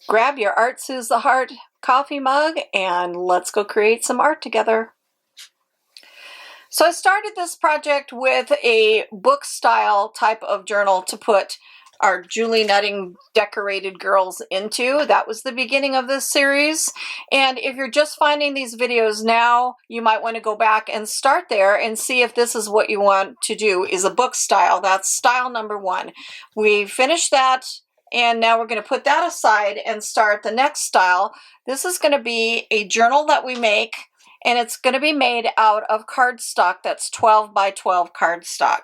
grab your Art Soothes the Heart coffee mug and let's go create some art together. So I started this project with a book style type of journal to put our Julie Nutting decorated girls into. That was the beginning of this series. And if you're just finding these videos now, you might want to go back and start there and see if this is what you want to do, is a book style. That's style number 1. We finished that, and now we're going to put that aside and start the next style. This is going to be a journal that we make, and it's going to be made out of cardstock. That's 12 by 12 cardstock.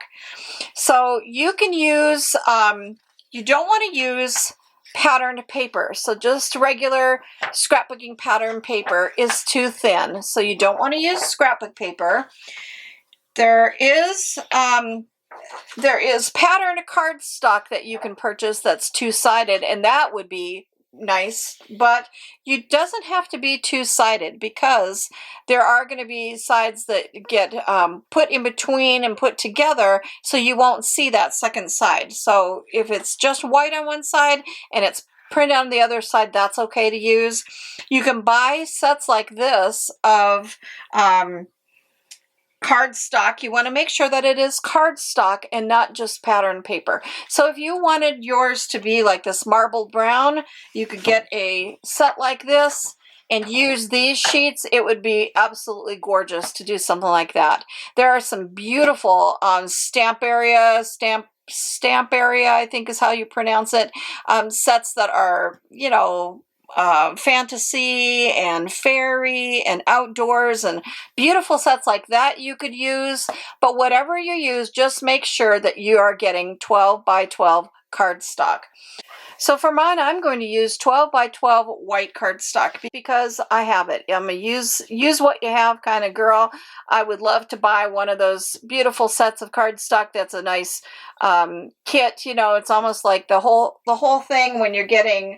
So you can use, you don't want to use patterned paper. So just regular scrapbooking pattern paper is too thin. So you don't want to use scrapbook paper. There is patterned cardstock that you can purchase that's two-sided, and that would be nice, but it doesn't have to be two-sided because there are going to be sides that get put in between and put together, so you won't see that second side. So if it's just white on one side and it's printed on the other side, that's okay to use. You can buy sets like this of cardstock. You want to make sure that it is cardstock and not just pattern paper. So if you wanted yours to be like this marbled brown, you could get a set like this and use these sheets. It would be absolutely gorgeous to do something like that. There are some beautiful stamp area, I think is how you pronounce it, sets that are, you know, fantasy and fairy and outdoors, and beautiful sets like that you could use. But whatever you use, just make sure that you are getting 12 by 12 cardstock. So for mine, I'm going to use 12 by 12 white cardstock because I have it. I'm going to use what you have kind of girl. I would love to buy one of those beautiful sets of cardstock that's a nice kit. You know, it's almost like the whole thing when you're getting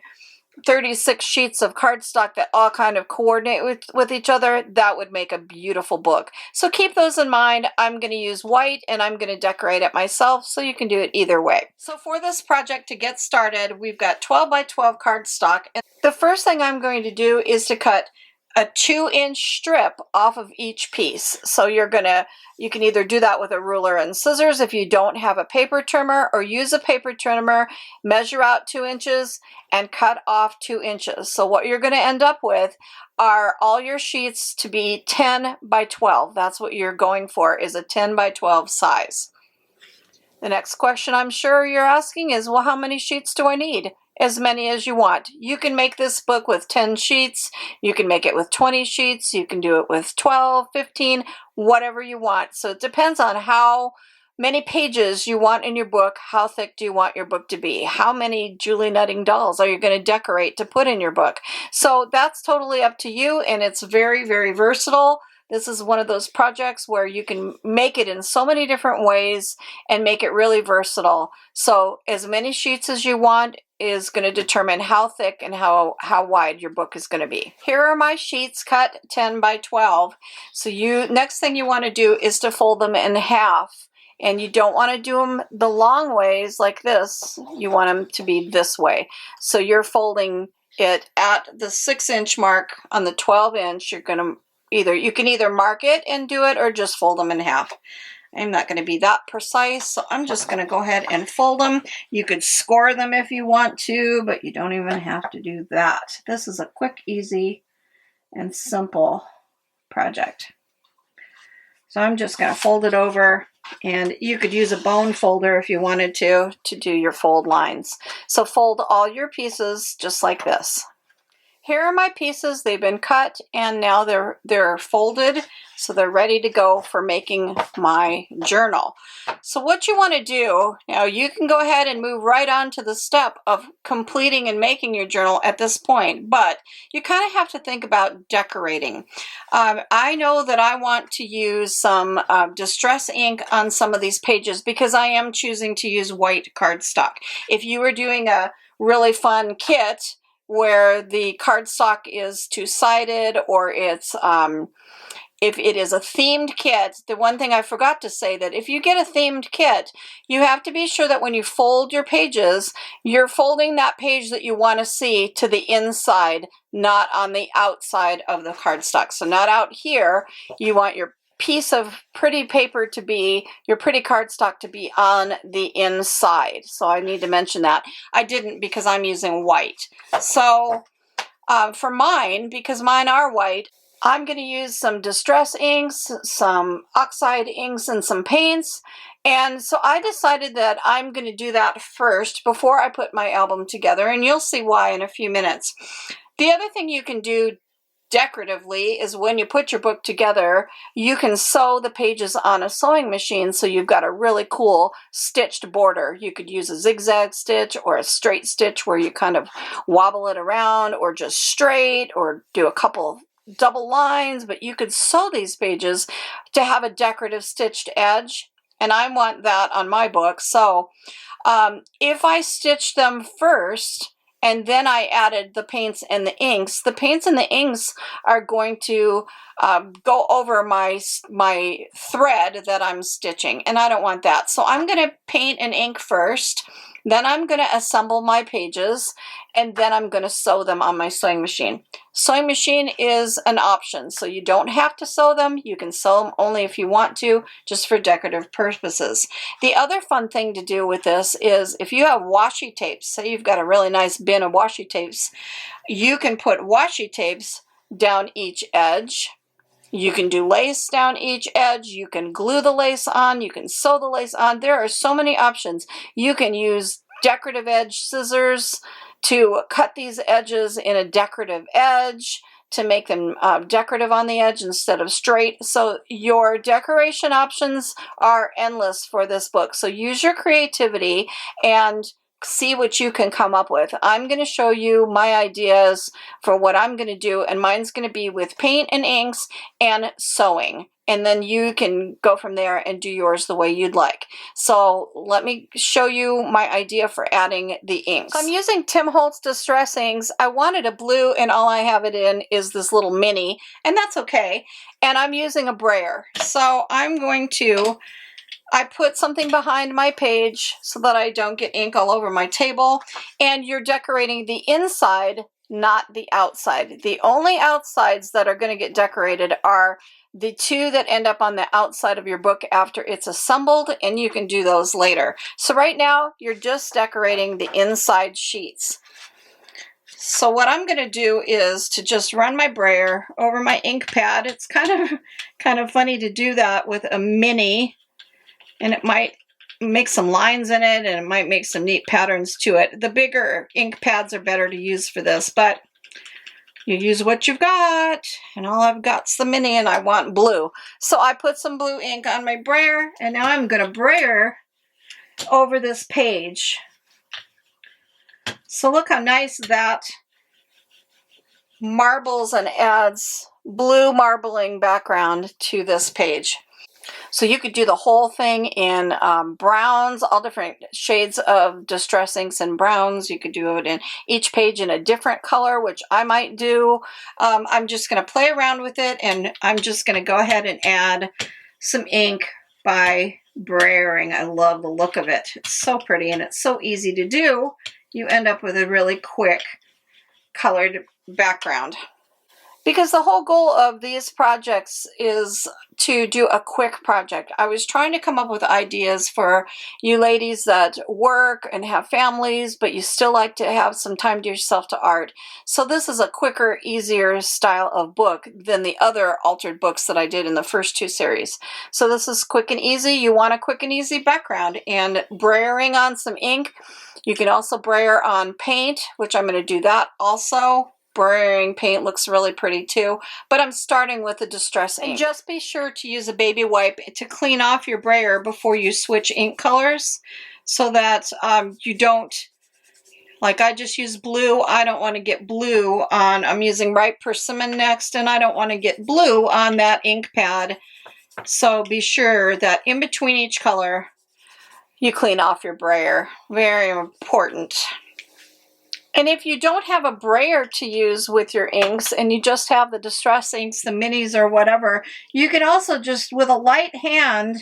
36 sheets of cardstock that all kind of coordinate with each other. That would make a beautiful book. So keep those in mind. I'm going to use white and I'm going to decorate it myself, so you can do it either way. So for this project to get started, we've got 12 by 12 cardstock. And the first thing I'm going to do is to cut a 2-inch strip off of each piece. So you can either do that with a ruler and scissors if you don't have a paper trimmer, or use a paper trimmer, measure out 2 inches and cut off 2 inches. So what you're going to end up with are all your sheets to be 10 by 12. That's what you're going for, is a 10 by 12 size. The next question I'm sure you're asking is, well, how many sheets do I need? As many as you want. You can make this book with 10 sheets, you can make it with 20 sheets, you can do it with 12, 15, whatever you want. So it depends on how many pages you want in your book. How thick do you want your book to be? How many Julie Nutting dolls are you going to decorate to put in your book? So that's totally up to you, and it's very, very versatile. This is one of those projects where you can make it in so many different ways and make it really versatile. So as many sheets as you want is going to determine how thick and how wide your book is going to be. Here are my sheets cut 10 by 12. So next thing you want to do is to fold them in half. And you don't want to do them the long ways like this. You want them to be this way. So you're folding it at the 6-inch mark on the 12-inch. You're going to you can either mark it and do it, or just fold them in half. I'm not going to be that precise, so I'm just going to go ahead and fold them. You could score them if you want to, but you don't even have to do that. This is a quick, easy, and simple project. So I'm just going to fold it over, and you could use a bone folder if you wanted to do your fold lines. So fold all your pieces just like this. Here are my pieces. They've been cut and now they're folded, so they're ready to go for making my journal. So what you want to do, now you can go ahead and move right on to the step of completing and making your journal at this point, but you kind of have to think about decorating. I know that I want to use some distress ink on some of these pages because I am choosing to use white cardstock. If you were doing a really fun kit where the cardstock is two-sided, or it's if it is a themed kit, the one thing I forgot to say, that if you get a themed kit, you have to be sure that when you fold your pages, you're folding that page that you want to see to the inside, not on the outside of the cardstock. So not out here. You want your piece of pretty paper to be, your pretty cardstock to be on the inside. So I need to mention that. I didn't because I'm using white. So for mine, because mine are white, I'm going to use some distress inks, some oxide inks, and some paints. And so I decided that I'm going to do that first before I put my album together, and you'll see why in a few minutes. The other thing you can do decoratively is when you put your book together, you can sew the pages on a sewing machine, so you've got a really cool stitched border. You could use a zigzag stitch or a straight stitch where you kind of wobble it around, or just straight, or do a couple double lines, but you could sew these pages to have a decorative stitched edge, and I want that on my book. So if I stitch them first and then I added the paints and the inks are going to go over my thread that I'm stitching, and I don't want that. So I'm going to paint and ink first, then I'm going to assemble my pages, and then I'm going to sew them on my sewing machine. Sewing machine is an option, so you don't have to sew them. You can sew them only if you want to, just for decorative purposes. The other fun thing to do with this is if you have washi tapes, say you've got a really nice bin of washi tapes, you can put washi tapes down each edge. You can do lace down each edge. You can glue the lace on. You can sew the lace on. There are so many options. You can use decorative edge scissors to cut these edges in a decorative edge to make them decorative on the edge instead of straight. So your decoration options are endless for this book. So use your creativity and see what you can come up with. I'm going to show you my ideas for what I'm going to do, and mine's going to be with paint and inks and sewing. And then you can go from there and do yours the way you'd like. So let me show you my idea for adding the inks. So I'm using Tim Holtz Distress Inks. I wanted a blue, and all I have it in is this little mini, and that's okay. And I'm using a brayer. So I'm going to I put something behind my page so that I don't get ink all over my table. And you're decorating the inside, not the outside. The only outsides that are going to get decorated are the two that end up on the outside of your book after it's assembled, and you can do those later. So right now, you're just decorating the inside sheets. So what I'm going to do is to just run my brayer over my ink pad. It's kind of funny to do that with a mini, and it might make some lines in it, and it might make some neat patterns to it. The bigger ink pads are better to use for this, but you use what you've got, and all I've got's the mini, and I want blue. So I put some blue ink on my brayer, and now I'm going to brayer over this page. So look how nice that marbles and adds blue marbling background to this page. So you could do the whole thing in browns, all different shades of distress inks and browns. You could do it in each page in a different color, which I might do. I'm just going to play around with it, and I'm just going to go ahead and add some ink by brayering. I love the look of it. It's so pretty, and it's so easy to do. You end up with a really quick colored background. Because the whole goal of these projects is to do a quick project. I was trying to come up with ideas for you ladies that work and have families, but you still like to have some time to yourself to art. So this is a quicker, easier style of book than the other altered books that I did in the first two series. So this is quick and easy. You want a quick and easy background, and brayering on some ink. You can also brayer on paint, which I'm going to do that also. Brayering paint looks really pretty too, but I'm starting with the distress ink. And just be sure to use a baby wipe to clean off your brayer before you switch ink colors, so that you don't, like I just used blue, I don't want to get blue on, I'm using Ripe Persimmon next, and I don't want to get blue on that ink pad. So be sure that in between each color, you clean off your brayer. Very important. And if you don't have a brayer to use with your inks and you just have the distress inks, the minis or whatever, you can also just with a light hand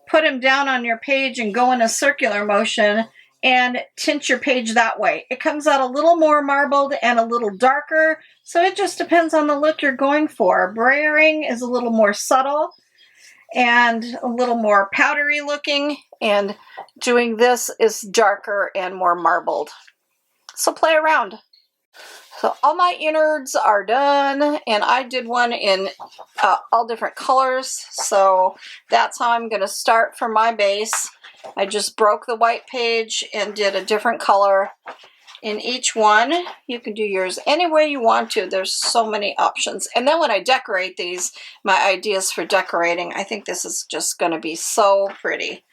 put them down on your page and go in a circular motion and tint your page that way. It comes out a little more marbled and a little darker, so it just depends on the look you're going for. Brayering is a little more subtle and a little more powdery looking, and doing this is darker and more marbled. So play around. So all my innards are done, and I did one in all different colors, so that's how I'm going to start for my base. I just broke the white page and did a different color in each one. You can do yours any way you want to. There's so many options. And then when I decorate these, my ideas for decorating, I think this is just going to be so pretty.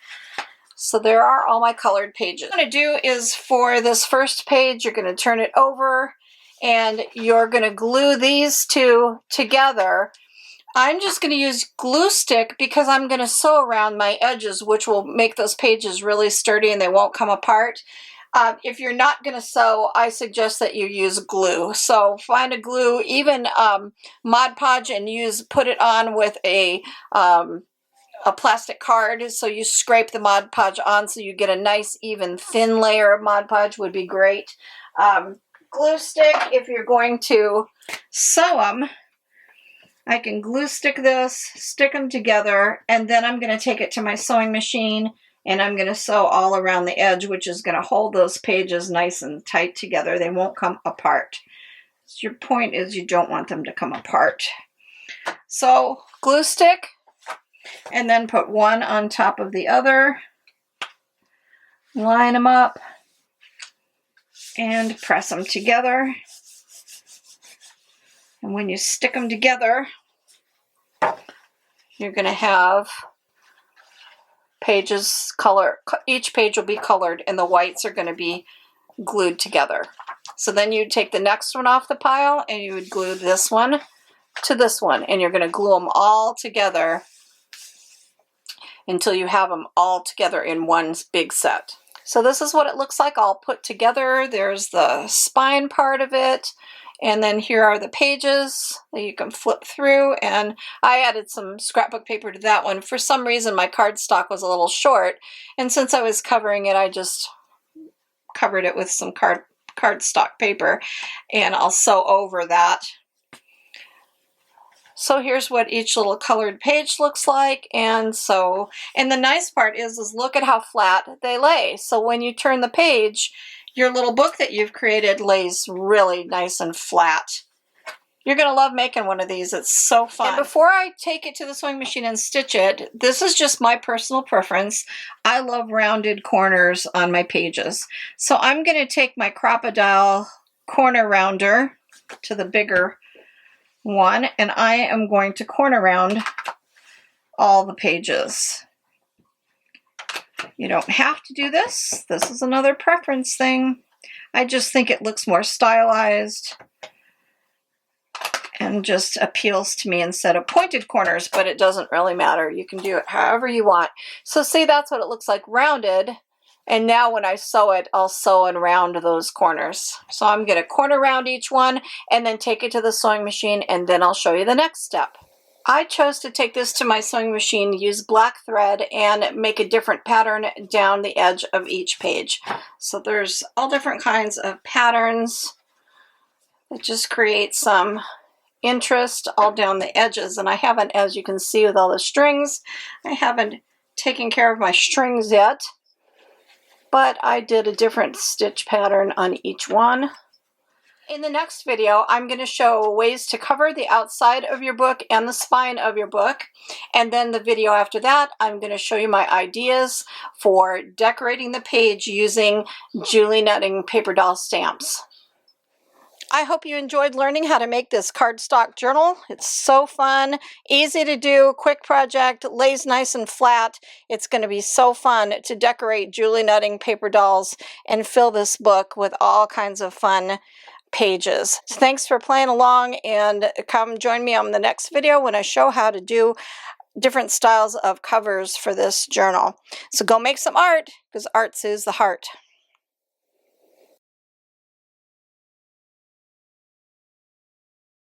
So there are all my colored pages. What I'm going to do is for this first page, you're going to turn it over and you're going to glue these two together. I'm just going to use glue stick because I'm going to sew around my edges, which will make those pages really sturdy and they won't come apart. If you're not going to sew, I suggest that you use glue. So find a glue, even Mod Podge, and put it on with a plastic card. So you scrape the Mod Podge on so you get a nice even thin layer of Mod Podge would be great. Glue stick, if you're going to sew them, I can glue stick this, stick them together, and then I'm going to take it to my sewing machine and I'm going to sew all around the edge, which is going to hold those pages nice and tight together. They won't come apart. So your point is you don't want them to come apart. So glue stick, and then put one on top of the other, line them up, and press them together. And when you stick them together, you're going to have pages color. Each page will be colored and the whites are going to be glued together. So then you take the next one off the pile and you would glue this one to this one, and you're going to glue them all together until you have them all together in one big set. So this is what it looks like all put together. There's the spine part of it, and then here are the pages that you can flip through, and I added some scrapbook paper to that one. For some reason my cardstock was a little short, and since I was covering it, I just covered it with some cardstock paper, and I'll sew over that. So here's what each little colored page looks like, and the nice part is look at how flat they lay. So when you turn the page, your little book that you've created lays really nice and flat. You're going to love making one of these. It's so fun. And before I take it to the sewing machine and stitch it, this is just my personal preference. I love rounded corners on my pages. So I'm going to take my Crop-A-Dile corner rounder to the bigger one, and I am going to corner round all the pages. You don't have to do this. This is another preference thing. I just think it looks more stylized and just appeals to me instead of pointed corners, but it doesn't really matter. You can do it however you want. So see, that's what it looks like rounded. And now when I sew it, I'll sew and round those corners. So I'm going to corner round each one and then take it to the sewing machine, and then I'll show you the next step. I chose to take this to my sewing machine, use black thread, and make a different pattern down the edge of each page. So there's all different kinds of patterns that just create some interest all down the edges. And I haven't, as you can see with all the strings, I haven't taken care of my strings yet. But I did a different stitch pattern on each one. In the next video, I'm going to show ways to cover the outside of your book and the spine of your book. And then the video after that, I'm going to show you my ideas for decorating the page using Julie Nutting paper doll stamps. I hope you enjoyed learning how to make this cardstock journal. It's so fun, easy to do, quick project, lays nice and flat. It's going to be so fun to decorate Julie Nutting paper dolls and fill this book with all kinds of fun pages. So thanks for playing along, and come join me on the next video when I show how to do different styles of covers for this journal. So go make some art, because art soothes the heart.